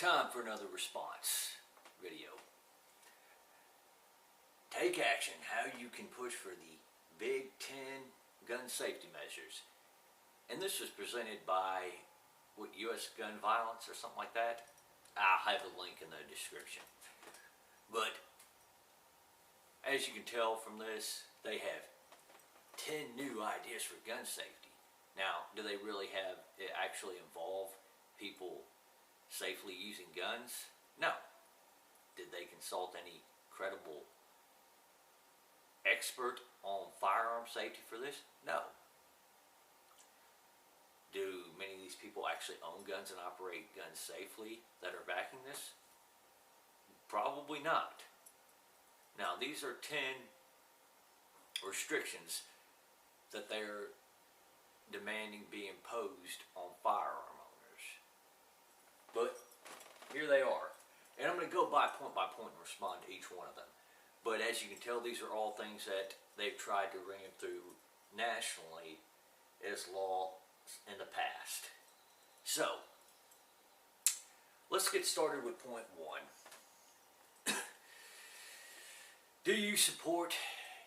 Time for another response video. Take action, how you can push for the Big 10 gun safety measures. And this was presented by, U.S. Gun Violence or something like that? I'll have a link in the description. But, as you can tell from this, they have 10 new ideas for gun safety. Now, do they really have it actually involve people safely using guns? No. Did they consult any credible expert on firearm safety for this? No. Do many of these people actually own guns and operate guns safely that are backing this? Probably not. Now, these are 10 restrictions that they're demanding be imposed on firearm owners. But here they are. And I'm going to go by point and respond to each one of them. But as you can tell, these are all things that they've tried to ram through nationally as law in the past. So, let's get started with point one. Do you support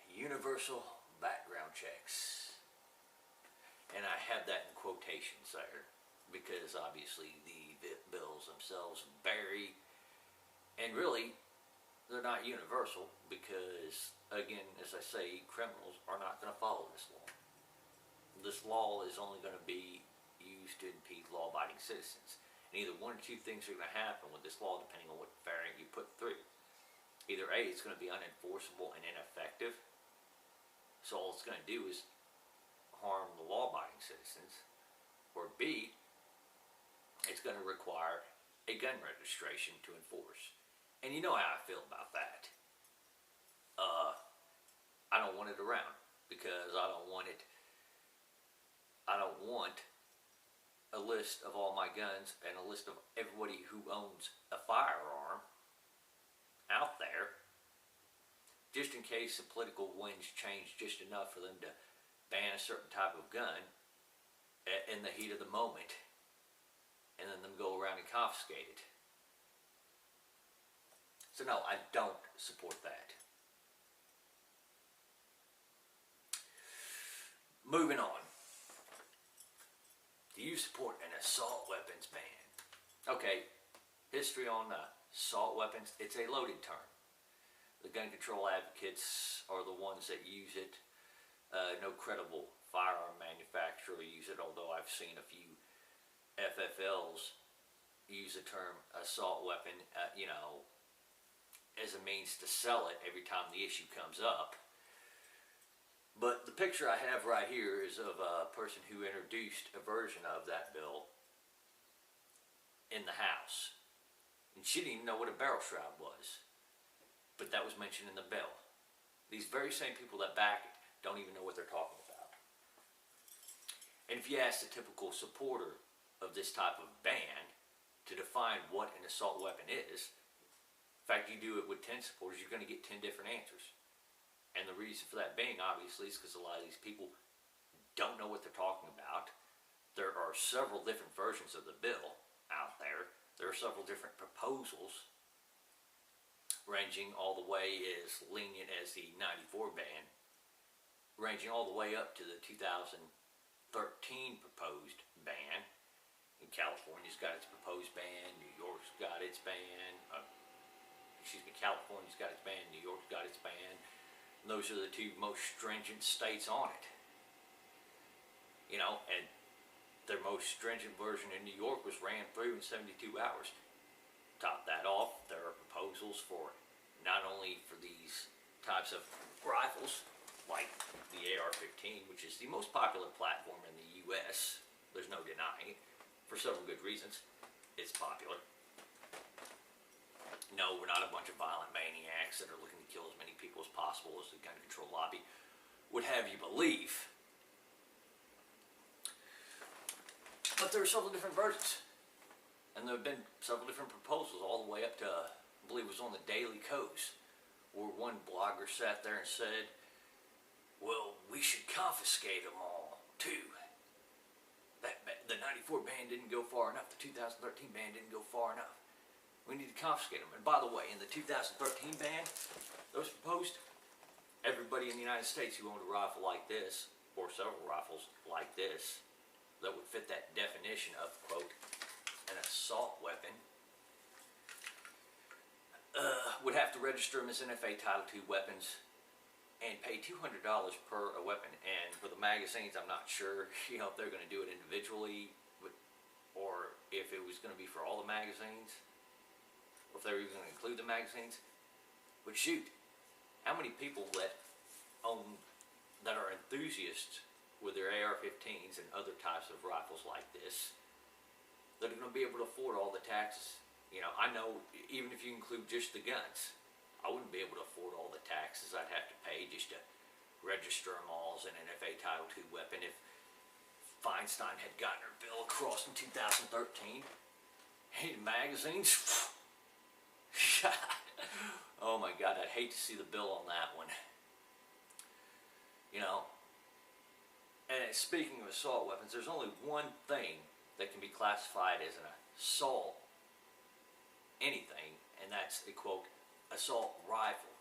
universal background checks? And I have that in quotations there, because obviously the bills themselves vary, and really they're not universal because, again, as I say, criminals are not going to follow this law. This law is only going to be used to impede law-abiding citizens. And either one or two things are going to happen with this law depending on what variant you put through. Either A, it's going to be unenforceable and ineffective, so all it's going to do is harm the law-abiding citizens, or B, it's going to require a gun registration to enforce. And you know how I feel about that. I don't want it around because I don't want a list of all my guns and a list of everybody who owns a firearm out there, just in case the political winds change just enough for them to ban a certain type of gun in the heat of the moment, and then them go around and confiscate it. So no, I don't support that. Moving on. Do you support an assault weapons ban? Okay, history on assault weapons, it's a loaded term. The gun control advocates are the ones that use it. No credible firearm manufacturer will use it, although I've seen a few FFLs use the term assault weapon, as a means to sell it every time the issue comes up. But the picture I have right here is of a person who introduced a version of that bill in the House. And she didn't even know what a barrel shroud was. But that was mentioned in the bill. These very same people that back it don't even know what they're talking about. And if you ask the typical supporter of this type of ban to define what an assault weapon is, in fact, you do it with 10 supporters, you're going to get 10 different answers. And the reason for that being, obviously, is because a lot of these people don't know what they're talking about. There are several different versions of the bill out there. There are several different proposals, ranging all the way as lenient as the 94 ban, ranging all the way up to the 2013 proposed ban. And California's got its proposed ban, New York's got its ban, California's got its ban, New York's got its ban. And those are the two most stringent states on it. And their most stringent version in New York was ran through in 72 hours. Top that off, there are proposals for not only for these types of rifles, like the AR-15, which is the most popular platform in the U.S., there's no denying it, for several good reasons. It's popular. No, we're not a bunch of violent maniacs that are looking to kill as many people as possible as the gun control lobby would have you believe. But there are several different versions. And there have been several different proposals all the way up to, I believe it was on the Daily Kos, where one blogger sat there and said, well, we should confiscate them all, too. The 94 ban didn't go far enough. The 2013 ban didn't go far enough. We need to confiscate them. And by the way, in the 2013 ban that was proposed, everybody in the United States who owned a rifle like this, or several rifles like this, that would fit that definition of, quote, an assault weapon, would have to register them as NFA Title II weapons and pay $200 per a weapon. And for the magazines, I'm not sure, if they're going to do it individually, or if it was going to be for all the magazines, or if they were even going to include the magazines. But shoot, how many people that are enthusiasts with their AR-15s and other types of rifles like this, that are going to be able to afford all the taxes? I know even if you include just the guns, I wouldn't be able to afford all the taxes I'd have to pay just to register them all as an NFA Title II weapon. If Feinstein had gotten her bill across in 2013, hey, magazines, oh my God, I'd hate to see the bill on that one. And speaking of assault weapons, there's only one thing that can be classified as an assault anything, and that's a, quote, assault rifle.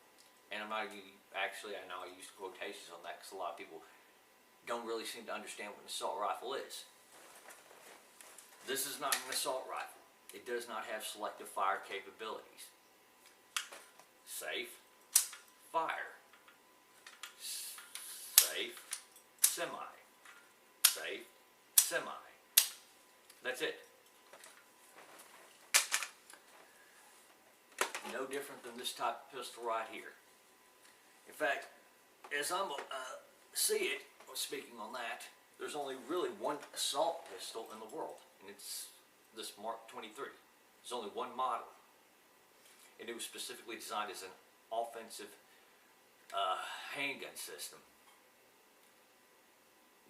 And I'm not actually, I know I used quotations on that because a lot of people don't really seem to understand what an assault rifle is. This is not an assault rifle. It does not have selective fire capabilities. Safe, fire. Safe, semi. Safe, semi. That's it. No different than this type of pistol right here. In fact, as I'm see it, speaking on that, there's only really one assault pistol in the world, and it's this Mark 23. There's only one model, and it was specifically designed as an offensive handgun system,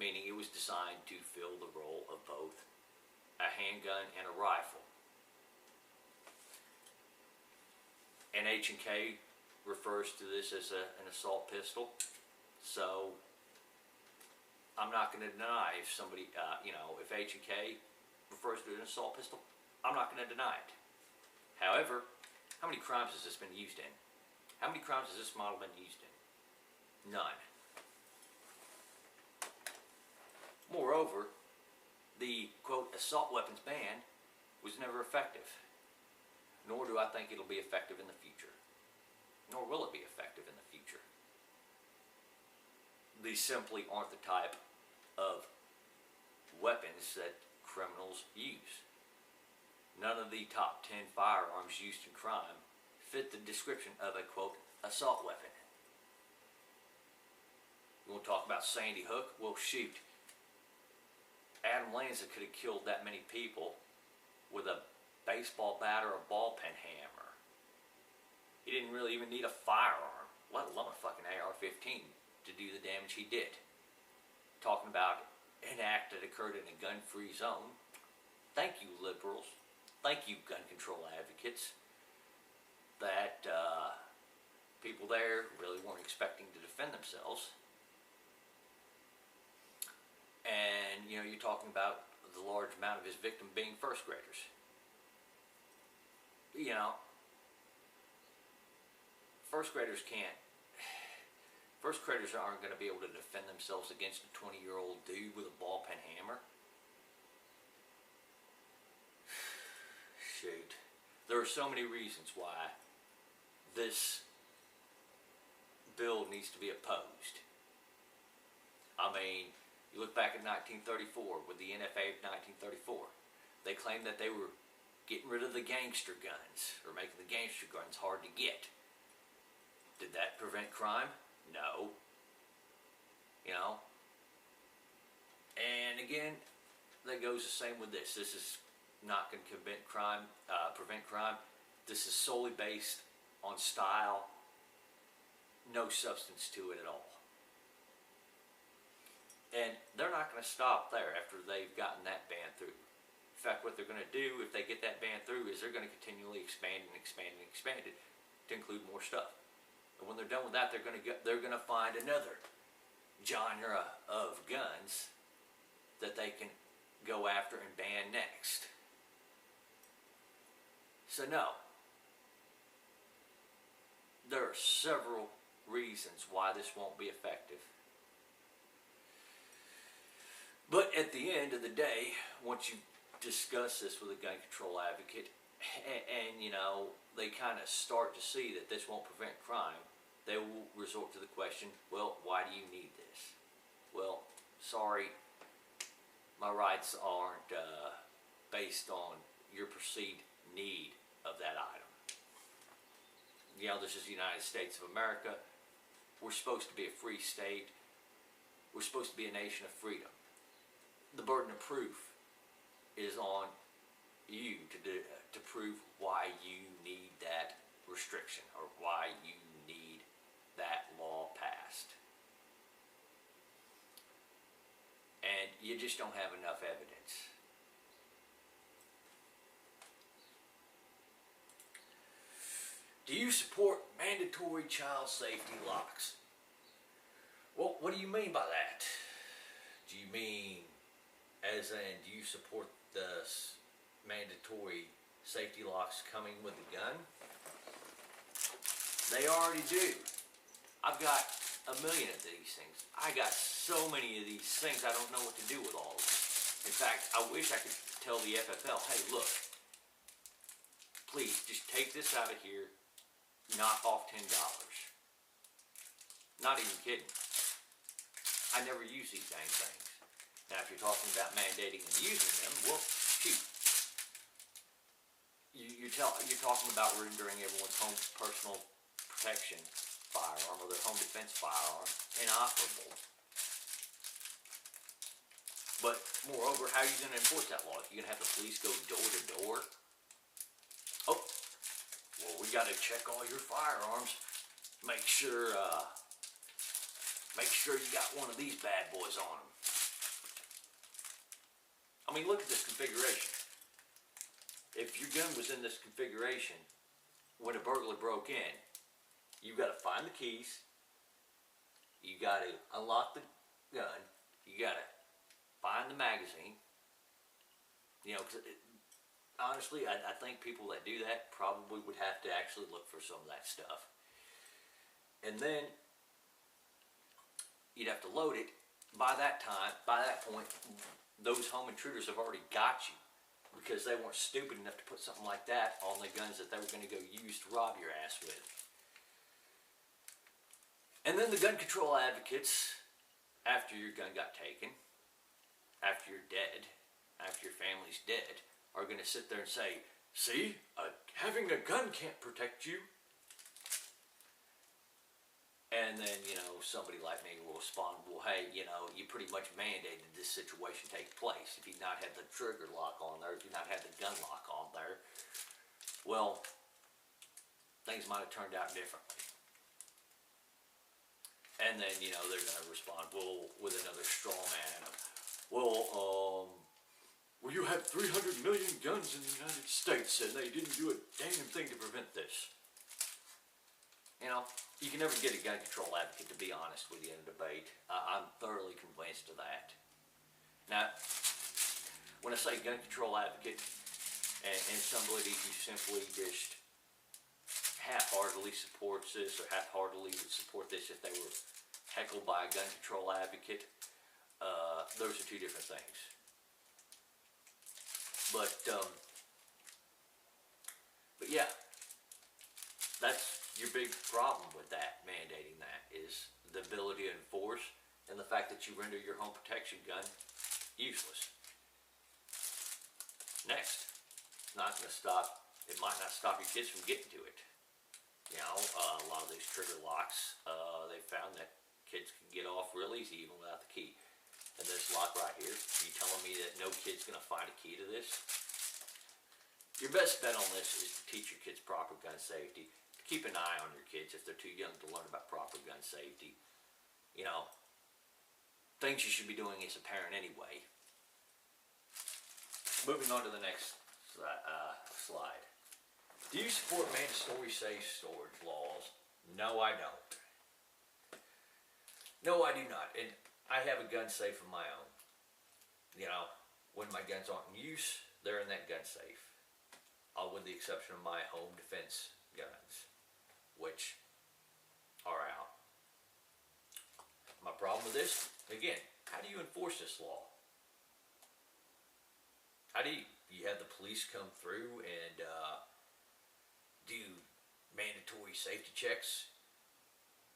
meaning it was designed to fill the role of both a handgun and a rifle. And H&K refers to this as an assault pistol, so I'm not going to deny if somebody, if H&K refers to an assault pistol, I'm not going to deny it. However, how many crimes has this been used in? How many crimes has this model been used in? None. Moreover, the, quote, assault weapons ban was never effective. Nor do I think it'll be effective in the future. Nor will it be effective in the future. These simply aren't the type of weapons that criminals use. None of the top 10 firearms used in crime fit the description of a, quote, assault weapon. You want to talk about Sandy Hook? Well, shoot. Adam Lanza could have killed that many people with a baseball bat or a ball pen hammer. He didn't really even need a firearm, let alone a fucking AR-15 to do the damage he did. Talking about an act that occurred in a gun-free zone. Thank you, liberals. Thank you, gun control advocates. That people there really weren't expecting to defend themselves. And, you're talking about the large amount of his victim being first graders. First graders aren't going to be able to defend themselves against a 20-year-old dude with a ball pen hammer. Shoot. There are so many reasons why this bill needs to be opposed. I mean, you look back at 1934 with the NFA of 1934. They claimed that they were getting rid of the gangster guns, or making the gangster guns hard to get. Did that prevent crime? No. And again, that goes the same with this. This is not going to prevent crime. This is solely based on style, no substance to it at all. And they're not going to stop there after they've gotten that ban through. In fact, what they're going to do if they get that ban through is they're going to continually expand and expand and expand it to include more stuff. And when they're done with that, they're going to find another genre of guns that they can go after and ban next. So no, there are several reasons why this won't be effective. But at the end of the day, once you discuss this with a gun control advocate, and you know, they kind of start to see that this won't prevent crime, they will resort to the question, well, why do you need this? Well, sorry, my rights aren't based on your perceived need of that item. You know, this is the United States of America. We're supposed to be a free state. We're supposed to be a nation of freedom. The burden of proof is on you to prove why you need that restriction or why you need that law passed. And you just don't have enough evidence. Do you support mandatory child safety locks? Well, what do you mean by that? Do you mean, as in, do you support the mandatory safety locks coming with a gun? They already do. I've got a million of these things. I got so many of these things, I don't know what to do with all of them. In fact, I wish I could tell the FFL, hey, look, please, just take this out of here, knock off $10. Not even kidding. I never use these dang things. Now, if you're talking about mandating and using them, well, shoot. You're talking about rendering everyone's home personal protection firearm or their home defense firearm inoperable. But moreover, how are you going to enforce that law? You're going to have the police go door to door? Oh, well, we got to check all your firearms. Make sure you got one of these bad boys on them. I mean, look at this configuration. If your gun was in this configuration when a burglar broke in, you got to find the keys, you got to unlock the gun, you got to find the magazine. You know, cause honestly, I think people that do that probably would have to actually look for some of that stuff. And then you'd have to load it. By that point, those home intruders have already got you because they weren't stupid enough to put something like that on the guns that they were going to go use to rob your ass with. And then the gun control advocates, after your gun got taken, after you're dead, after your family's dead, are going to sit there and say, see, having a gun can't protect you. And then, you know, somebody like me will respond, well, hey, you know, you pretty much mandated this situation take place. If you not had the trigger lock on there, if you not had the gun lock on there, well, things might have turned out differently. And then, you know, they're going to respond, well, with another straw man. Well, you have 300 million guns in the United States and they didn't do a damn thing to prevent this. You know, you can never get a gun control advocate to be honest with you in a debate. I'm thoroughly convinced of that. Now, when I say gun control advocate and somebody who simply just half-heartedly supports this or half-heartedly would support this if they were heckled by a gun control advocate, those are two different things. But yeah, that's your big problem with that, mandating that, is the ability to enforce and the fact that you render your home protection gun useless. Next, not going to stop, it might not stop your kids from getting to it. You know, a lot of these trigger locks, they found that kids can get off real easy even without the key. And this lock right here, are you telling me that no kid's going to find a key to this? Your best bet on this is to teach your kids proper gun safety. Keep an eye on your kids if they're too young to learn about proper gun safety. You know, things you should be doing as a parent anyway. Moving on to the next slide. Do you support mandatory safe storage laws? No, I don't. No, I do not. And I have a gun safe of my own. You know, when my guns aren't in use, they're in that gun safe. with the exception of my home defense guns, which are out. My problem with this, again, how do you enforce this law? How do you have the police come through and do mandatory safety checks?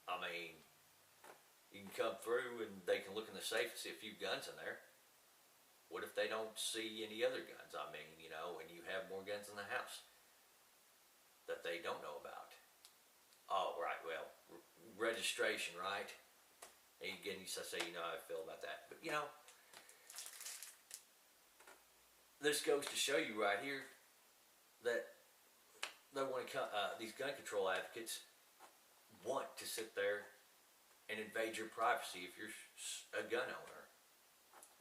I mean, you can come through and they can look in the safe and see a few guns in there. What if they don't see any other guns? I mean, you know, and you have more guns in the house that they don't know about. Oh, right, well, registration, right? And again, I say, you know how I feel about that. But, you know, this goes to show you right here that they want to these gun control advocates want to sit there and invade your privacy if you're a gun owner.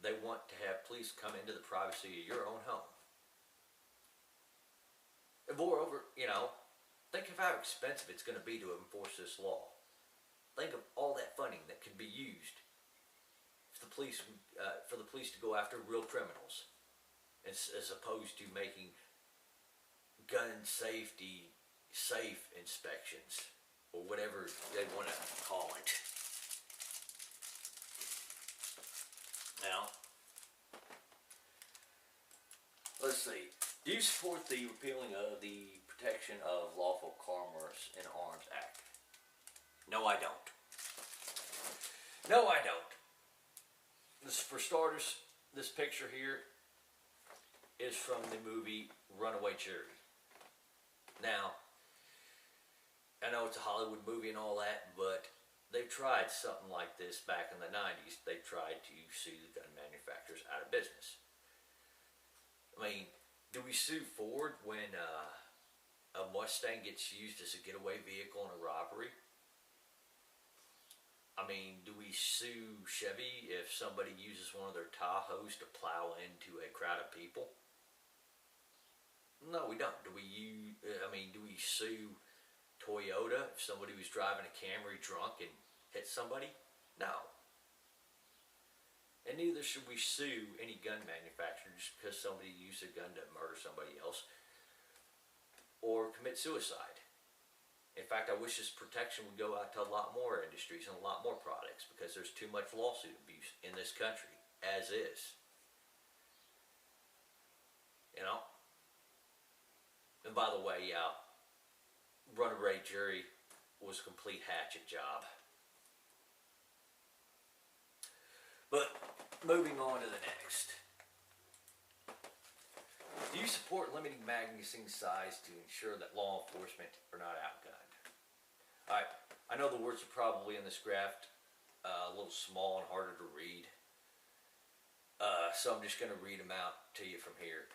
They want to have police come into the privacy of your own home. And moreover, you know, think of how expensive it's going to be to enforce this law. Think of all that funding that could be used for the police to go after real criminals, as opposed to making gun safety safe inspections, or whatever they want to call it. Now, let's see. Do you support the repealing of the Protection of Lawful Commerce in Arms Act? No, I don't. No, I don't. For starters, this picture here is from the movie Runaway Jury. Now, I know it's a Hollywood movie and all that, but they've tried something like this back in the 90s. They tried to sue the gun manufacturers out of business. I mean, do we sue Ford when a Mustang gets used as a getaway vehicle in a robbery? I mean, do we sue Chevy if somebody uses one of their Tahoes to plow into a crowd of people? No, we don't. Do we sue Toyota if somebody was driving a Camry drunk and hit somebody? No. And neither should we sue any gun manufacturer just because somebody used a gun to murder somebody else or commit suicide. In fact, I wish this protection would go out to a lot more industries and a lot more products, because there's too much lawsuit abuse in this country, as is. You know? And by the way, yeah, Runaway Jury was a complete hatchet job. But moving on to the next. Do you support limiting magazine size to ensure that law enforcement are not outgunned? Alright, I know the words are probably in this graph a little small and harder to read. So I'm just going to read them out to you from here.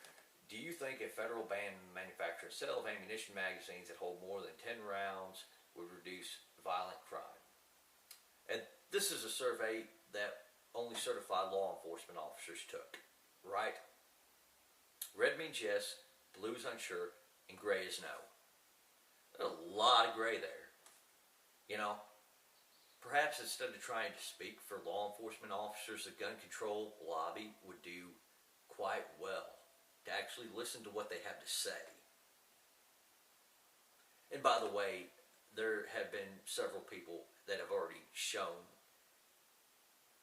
Do you think a federal ban on the manufacture and sale of ammunition magazines that hold more than 10 rounds would reduce violent crime? And this is a survey that only certified law enforcement officers took, right? Red means yes, blue is unsure, and gray is no. There's a lot of gray there. You know, perhaps instead of trying to speak for law enforcement officers, the gun control lobby would do quite well to actually listen to what they have to say. And by the way, there have been several people that have already shown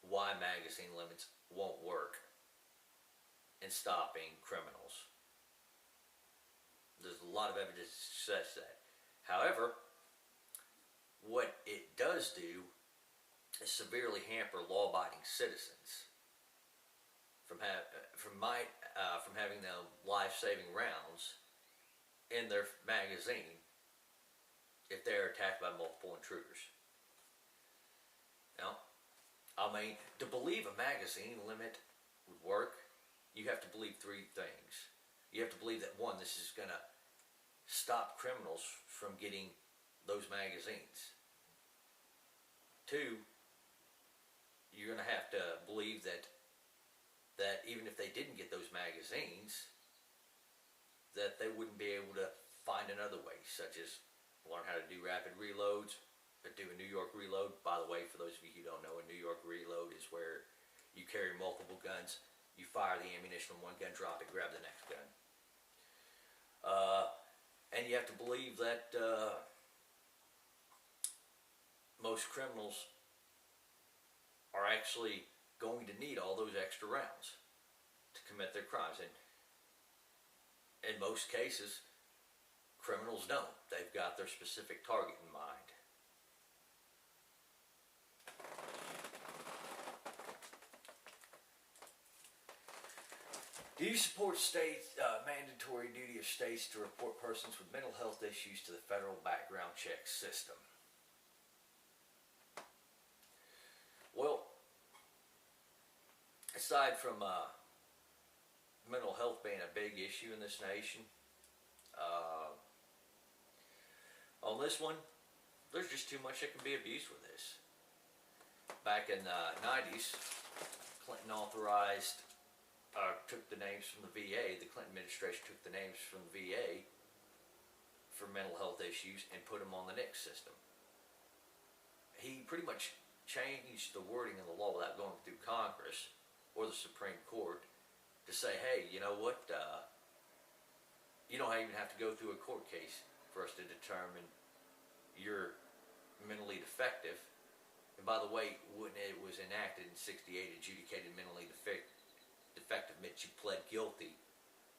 why magazine limits won't work in stopping criminals. There's a lot of evidence that says that. However, what it does do is severely hamper law-abiding citizens from having the life-saving rounds in their magazine if they're attacked by multiple intruders. Now, I mean, to believe a magazine limit would work, you have to believe three things. You have to believe that, one, this is going to stop criminals from getting those magazines. Two, you're going to have to believe that even if they didn't get those magazines, that they wouldn't be able to find another way, such as learn how to do rapid reloads, or do a New York reload. By the way, for those of you who don't know, a New York reload is where you carry multiple guns, you fire the ammunition on one gun, drop it, grab the next gun. And you have to believe that most criminals are actually going to need all those extra rounds to commit their crimes. And in most cases, criminals don't. They've got their specific target in mind. Do you support mandatory duty of states to report persons with mental health issues to the federal background check system? Well, aside from mental health being a big issue in this nation, on this one, there's just too much that can be abused with this. Back in the 90s, Clinton authorized took the names from the VA, the Clinton administration took the names from the VA for mental health issues and put them on the NICS system. He pretty much changed the wording of the law without going through Congress or the Supreme Court to say, hey, you know what, you don't even have to go through a court case for us to determine you're mentally defective. And by the way, when it was enacted in '68, adjudicated mentally defective meant you pled guilty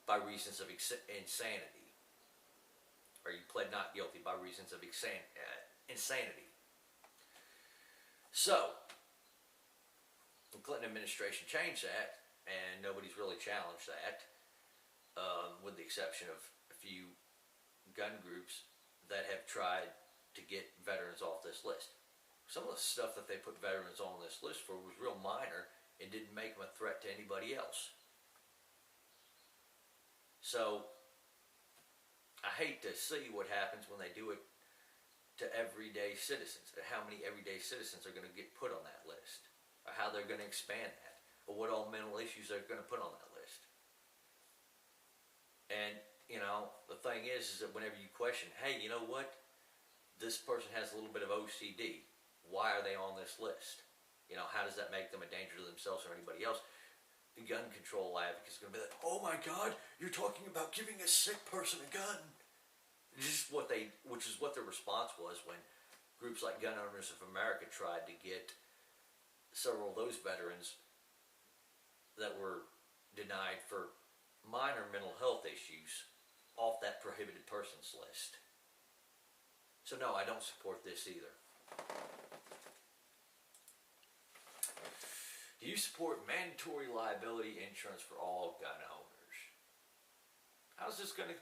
by reasons of insanity, or you pled not guilty by reasons of insanity. So the Clinton administration changed that, and nobody's really challenged that, with the exception of a few gun groups that have tried to get veterans off this list. Some of the stuff that they put veterans on this list for was real minor and didn't make them a threat to anybody else. So I hate to see what happens when they do it to everyday citizens, and how many everyday citizens are going to get put on that list, or how they're going to expand that, or what all mental issues they're going to put on that list. And, you know, the thing is that whenever you question, hey, you know what, this person has a little bit of OCD, why are they on this list? You know, how does that make them a danger to themselves or anybody else? The gun control advocates are going to be like, oh my God, you're talking about giving a sick person a gun. Which is what their response was when groups like Gun Owners of America tried to get several of those veterans that were denied for minor mental health issues off that prohibited persons list. So no, I don't support this either. Do you support mandatory liability insurance for all gun owners? How's this going to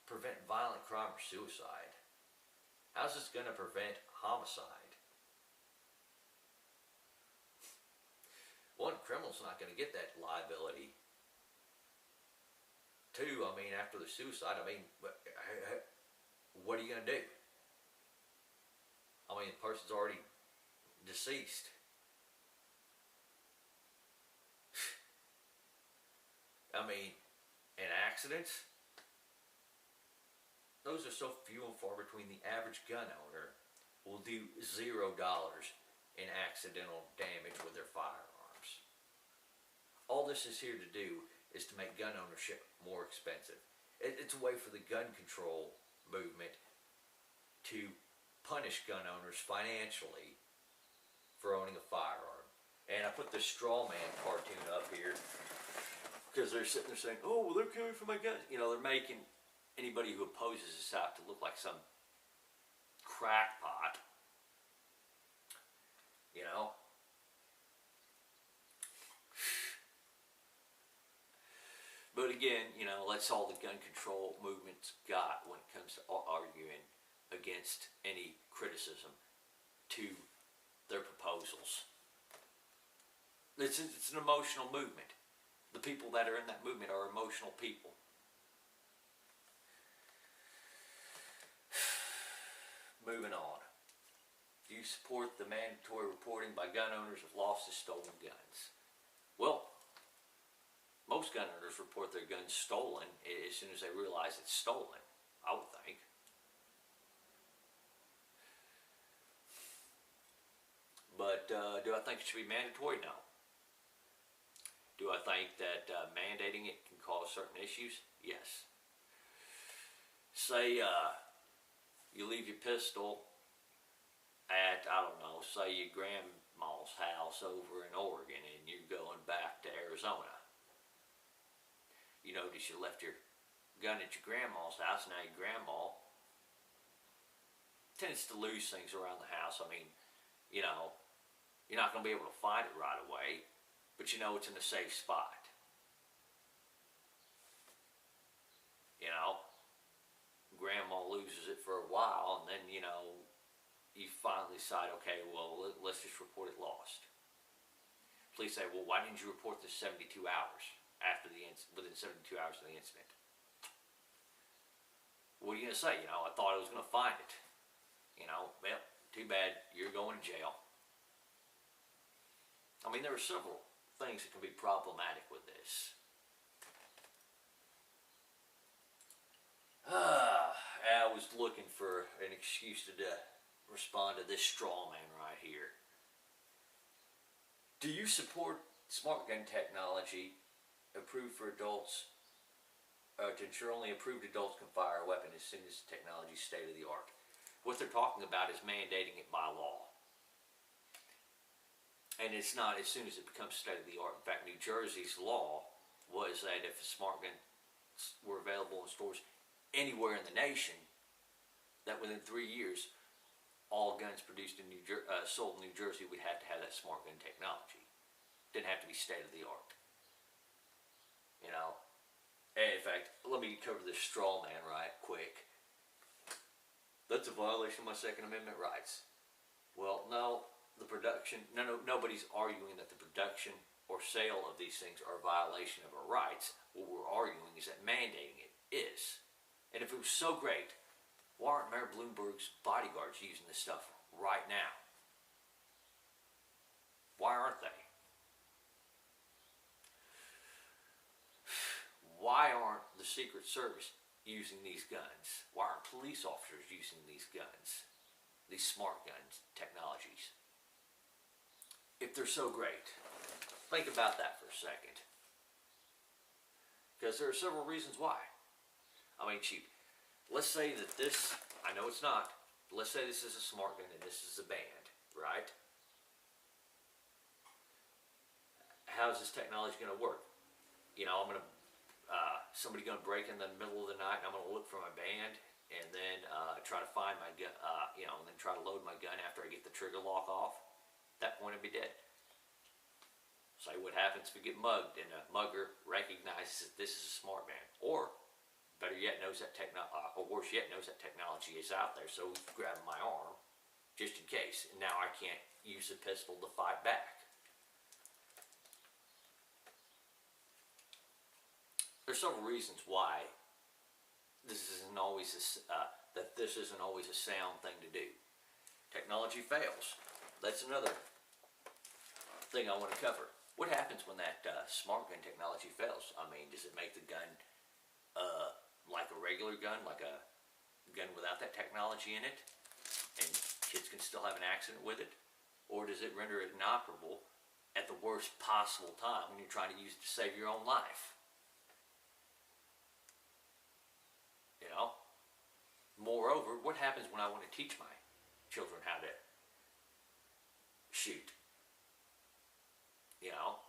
prevent violent crime or suicide? How's this going to prevent homicide? One, criminal's not going to get that liability. Two, I mean, after the suicide, I mean, what are you going to do? I mean, the person's already deceased. I mean, and accidents, those are so few and far between. The average gun owner will do $0 in accidental damage with their firearms. All this is here to do is to make gun ownership more expensive. It's a way for the gun control movement to punish gun owners financially for owning a firearm. And I put this straw man cartoon up here because they're sitting there saying, oh, well, they're coming for my guns. You know, they're making anybody who opposes this out to look like some crackpot. You know? But again, you know, that's all the gun control movement's got when it comes to arguing against any criticism to their proposals. It's an emotional movement. The people that are in that movement are emotional people. Moving on. Do you support the mandatory reporting by gun owners of lost or stolen guns? Well, most gun owners report their guns stolen as soon as they realize it's stolen, I would think. But do I think it should be mandatory? No. Do I think that mandating it can cause certain issues? Yes. say you leave your pistol at, I don't know, say your grandma's house over in Oregon and you're going back to Arizona. You notice you left your gun at your grandma's house. Now your grandma tends to lose things around the house. I mean, you know, you're not going to be able to find it right away, but you know it's in a safe spot. You know, grandma loses it for a while, and then, you know, you finally decide, okay, well, let's just report it lost. Police say, well, why didn't you report this 72 hours after the within 72 hours of the incident? What are you going to say? You know, I thought I was going to find it. You know, well, too bad, you're going to jail. I mean, there are several things that can be problematic with this. I was looking for an excuse to respond to this straw man right here. Do you support smart gun technology approved for adults to ensure only approved adults can fire a weapon as soon as the technology is state of the art? What they're talking about is mandating it by law. And it's not as soon as it becomes state of the art. In fact, New Jersey's law was that if a smart gun were available in stores anywhere in the nation, that within 3 years, all guns produced in sold in New Jersey would have to have that smart gun technology. Didn't have to be state of the art. You know, and in fact, let me cover this straw man right quick. That's a violation of my Second Amendment rights. Well, no, nobody's arguing that the production or sale of these things are a violation of our rights. What we're arguing is that mandating it is. And if it was so great, why aren't Mayor Bloomberg's bodyguards using this stuff right now? Why aren't they? Why aren't the Secret Service using these guns? Why aren't police officers using these guns? These smart guns, technologies? If they're so great. Think about that for a second. Because there are several reasons why. I mean, let's say that this, I know it's not, but let's say this is a smart gun and this is a band, right? How's this technology going to work? You know, somebody going to break in the middle of the night and I'm going to look for my band and then try to find my gun, and then try to load my gun after I get the trigger lock off. At that point I'd be dead. Say what happens if we get mugged and a mugger recognizes that this is a smart band, or better yet, knows that or worse yet, knows that technology is out there, so he's grabbing my arm just in case, and now I can't use the pistol to fight back. There's several reasons why this isn't always a sound thing to do. Technology fails. That's another thing I want to cover. What happens when that smart gun technology fails? I mean, does it make the gun like a regular gun, like a gun without that technology in it, and kids can still have an accident with it? Or does it render it inoperable at the worst possible time when you're trying to use it to save your own life? You know? Moreover, what happens when I want to teach my children how to shoot? You know?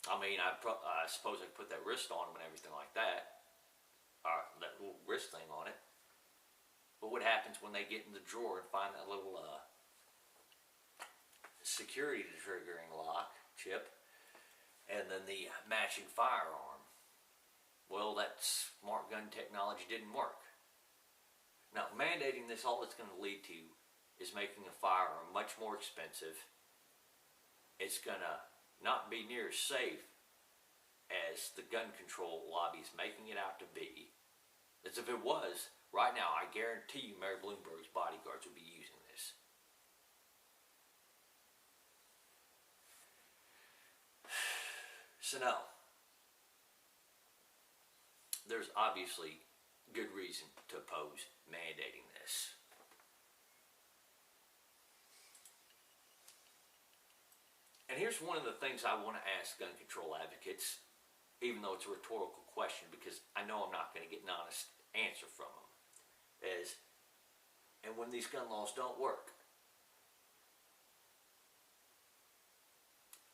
I mean, I suppose I could put that wrist on them and everything like that, that little wrist thing on it. But what happens when they get in the drawer and find that little security triggering lock chip and then the matching firearm? Well, that smart gun technology didn't work. Now, mandating this, all it's going to lead to is making a firearm much more expensive. It's going to not be near as safe as the gun control lobby is making it out to be. As if it was, right now, I guarantee you Mayor Bloomberg's bodyguards would be using this. So no. There's obviously good reason to oppose mandating this. And here's one of the things I want to ask gun control advocates. even though it's a rhetorical question, because I know I'm not going to get an honest answer from them, is, and when these gun laws don't work,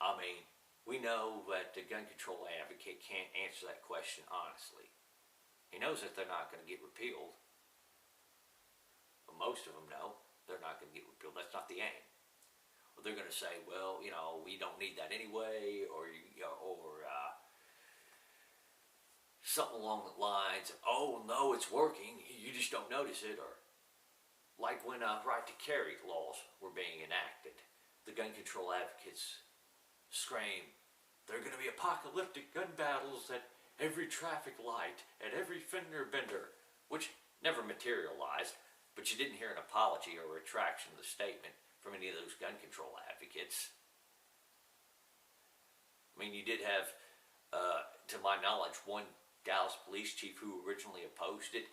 I mean, we know that the gun control advocate can't answer that question honestly. He knows that they're not going to get repealed. But most of them know they're not going to get repealed. That's not the aim. Well, they're going to say, well, we don't need that anyway, or something along the lines of, oh, no, it's working, you just don't notice it. Or like when right to carry laws were being enacted, the gun control advocates scream, there are going to be apocalyptic gun battles at every traffic light, at every fender bender, which never materialized, but you didn't hear an apology or retraction of the statement from any of those gun control advocates. I mean, you did have, to my knowledge, one Dallas police chief who originally opposed it,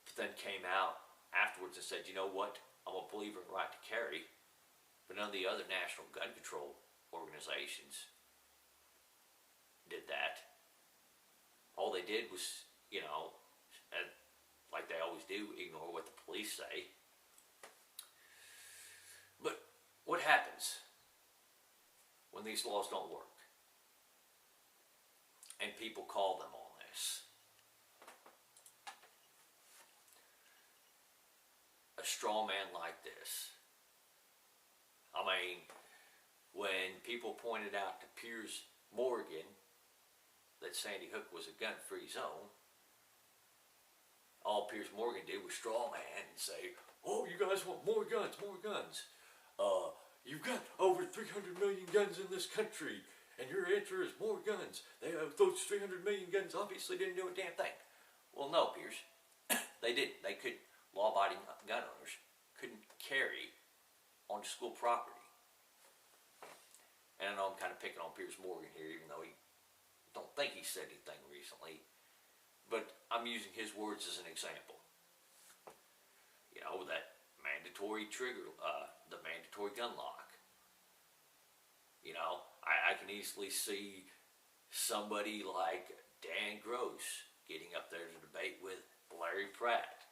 but then came out afterwards and said, you know what, I'm a believer in right to carry, but none of the other national gun control organizations did that. All they did was, like they always do, ignore what the police say. But what happens when these laws don't work and people call them on this? A straw man like this. I mean, when people pointed out to Piers Morgan that Sandy Hook was a gun-free zone, all Piers Morgan did was straw man and say, oh, you guys want more guns, more guns. You've got over 300 million guns in this country, and your answer is more guns. Those 300 million guns obviously didn't do a damn thing. Well, no, Piers. They didn't. They couldn't. Law-abiding gun owners couldn't carry on school property. And I know I'm kind of picking on Piers Morgan here, even though I don't think he said anything recently. But I'm using his words as an example. That mandatory trigger, the mandatory gun lock. I can easily see somebody like Dan Gross getting up there to debate with Larry Pratt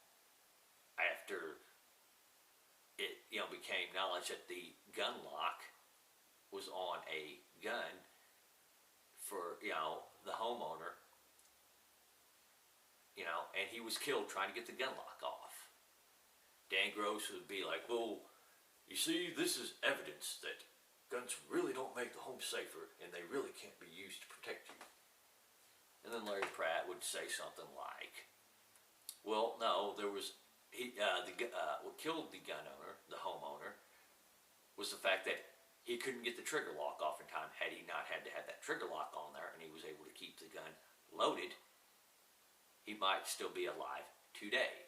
after it, became knowledge that the gun lock was on a gun for, the homeowner, and he was killed trying to get the gun lock off. Dan Gross would be like, well, you see, this is evidence that guns really don't make the home safer, and they really can't be used to protect you. And then Larry Pratt would say something like, well, no, there was, what killed the gun owner, the homeowner, was the fact that he couldn't get the trigger lock off in time. Had he not had to have that trigger lock on there and he was able to keep the gun loaded, he might still be alive today.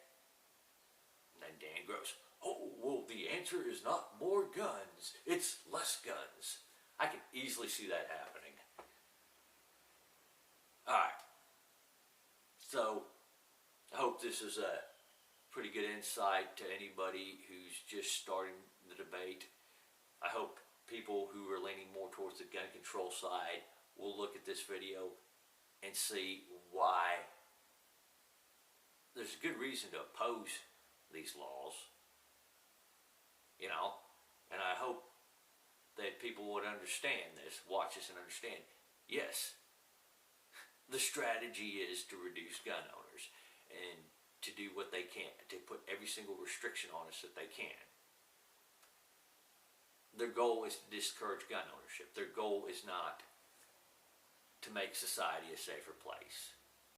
And then Dan Gross, oh, well, the answer is not more guns, it's less guns. I can easily see that happening. Alright. So, I hope this is a pretty good insight to anybody who's just starting the debate. I hope people who are leaning more towards the gun control side will look at this video and see why there's a good reason to oppose these laws, and I hope that people would understand this, watch this and understand, yes, the strategy is to reduce gun owners and to do what they can, to put every single restriction on us that they can. Their goal is to discourage gun ownership. Their goal is not to make society a safer place.